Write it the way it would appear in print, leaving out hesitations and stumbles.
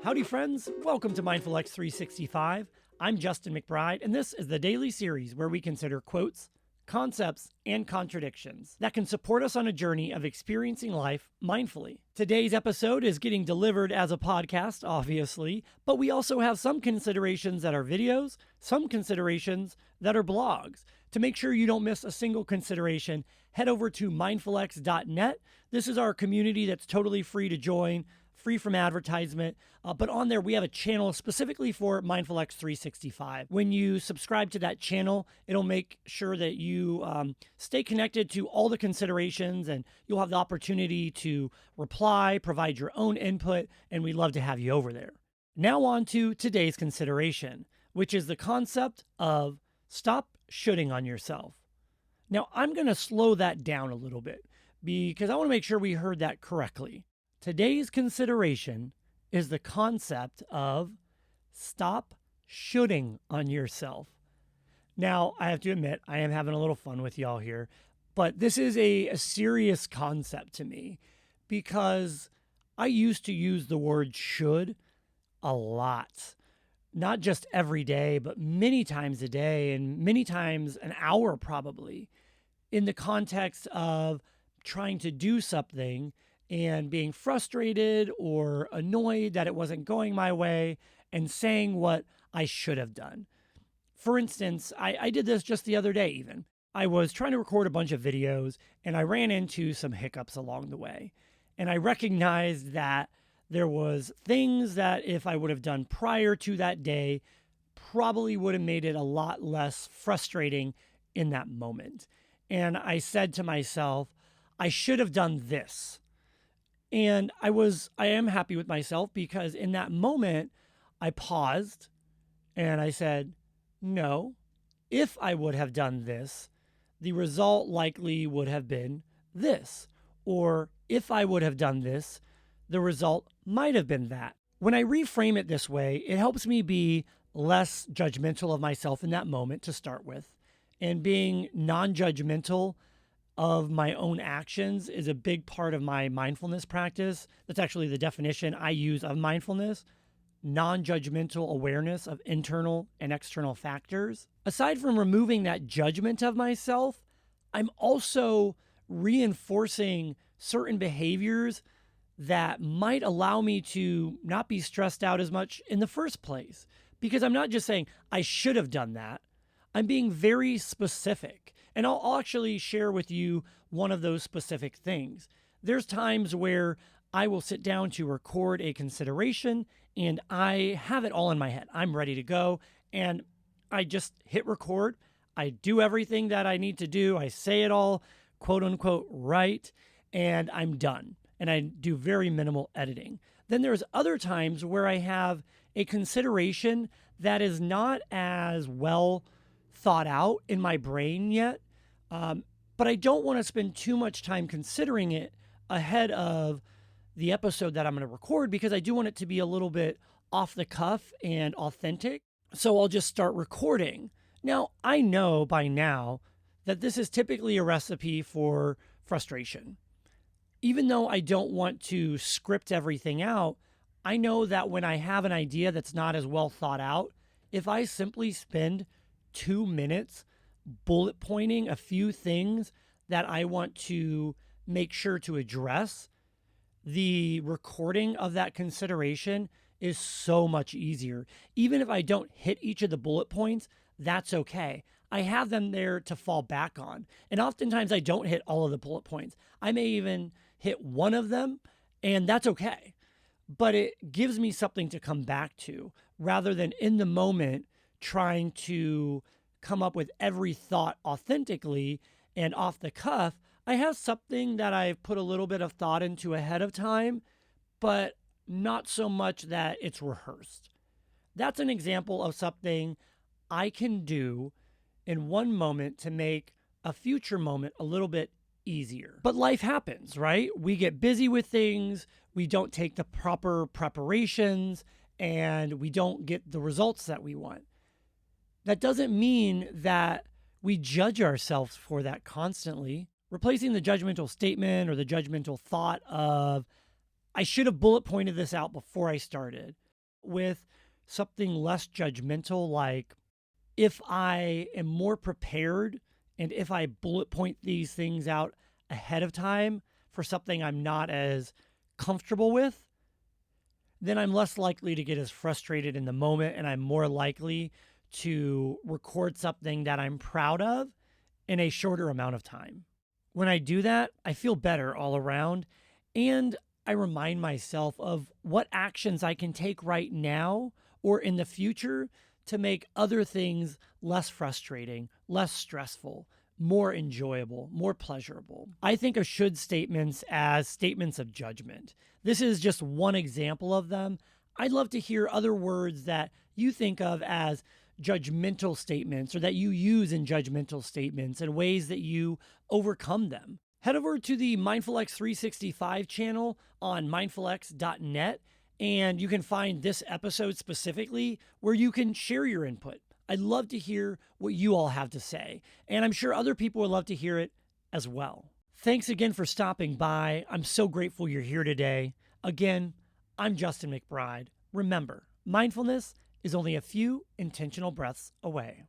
Howdy, friends. Welcome to Mindful MX365. I'm Justin McBride, and this is the daily series where we consider quotes, concepts, and contradictions that can support us on a journey of experiencing life mindfully. Today's episode is getting delivered as a podcast, obviously, but we also have some considerations that are videos, some considerations that are blogs. To make sure you don't miss a single consideration, head over to mindfulx.net. This is our community that's totally free to join, free from advertisement, but on there we have a channel specifically for Mindful X365. When you subscribe to that channel, it'll make sure that you stay connected to all the considerations, and you'll have the opportunity to reply, provide your own input, and we'd love to have you over there. Now on to today's consideration, which is the concept of stop shoulding on yourself. Now I'm going to slow that down a little bit because I want to make sure we heard that correctly. Today's consideration is the concept of stop shoulding on yourself. Now, I have to admit, I am having a little fun with y'all here, but this is a serious concept to me because I used to use the word should a lot. Not just every day, but many times a day and many times an hour probably, in the context of trying to do something and being frustrated or annoyed that it wasn't going my way and saying what I should have done. For instance, I did this just the other day even. I was trying to record a bunch of videos and I ran into some hiccups along the way. And I recognized that there was things that if I would have done prior to that day, probably would have made it a lot less frustrating in that moment. And I said to myself, I should have done this. And I am happy with myself because in that moment, I paused and I said, no, if I would have done this, the result likely would have been this. Or if I would have done this, the result might have been that. When I reframe it this way, it helps me be less judgmental of myself in that moment to start with. And being non-judgmental of my own actions is a big part of my mindfulness practice. That's actually the definition I use of mindfulness: non-judgmental awareness of internal and external factors. Aside from removing that judgment of myself, I'm also reinforcing certain behaviors that might allow me to not be stressed out as much in the first place. Because I'm not just saying I should have done that. I'm being very specific. And I'll actually share with you one of those specific things. There's times where I will sit down to record a consideration and I have it all in my head. I'm ready to go and I just hit record. I do everything that I need to do. I say it all, quote unquote, right, and I'm done. And I do very minimal editing. Then there's other times where I have a consideration that is not as well thought out in my brain yet. But I don't want to spend too much time considering it ahead of the episode that I'm going to record because I do want it to be a little bit off the cuff and authentic. So I'll just start recording. Now, I know by now that this is typically a recipe for frustration. Even though I don't want to script everything out, I know that when I have an idea that's not as well thought out, if I simply spend 2 minutes bullet pointing a few things that I want to make sure to address, the recording of that consideration is so much easier. Even if I don't hit each of the bullet points, that's okay. I have them there to fall back on. And oftentimes I don't hit all of the bullet points. I may even hit one of them, and that's okay. But it gives me something to come back to rather than in the moment trying to come up with every thought authentically and off the cuff. I have something that I've put a little bit of thought into ahead of time, but not so much that it's rehearsed. That's an example of something I can do in one moment to make a future moment a little bit easier. But life happens, right? We get busy with things, we don't take the proper preparations, and we don't get the results that we want. That doesn't mean that we judge ourselves for that constantly. Replacing the judgmental statement or the judgmental thought of, I should have bullet pointed this out before I started, with something less judgmental, like if I am more prepared and if I bullet point these things out ahead of time for something I'm not as comfortable with, then I'm less likely to get as frustrated in the moment and I'm more likely to record something that I'm proud of in a shorter amount of time. When I do that, I feel better all around and I remind myself of what actions I can take right now or in the future to make other things less frustrating, less stressful, more enjoyable, more pleasurable. I think of should statements as statements of judgment. This is just one example of them. I'd love to hear other words that you think of as judgmental statements or that you use in judgmental statements and ways that you overcome them. Head over to the MindfulX 365 channel on mindfulx.net and you can find this episode specifically where you can share your input. I'd love to hear what you all have to say, and I'm sure other people would love to hear it as well. Thanks again for stopping by. I'm so grateful you're here today. Again, I'm Justin McBride. Remember, mindfulness is only a few intentional breaths away.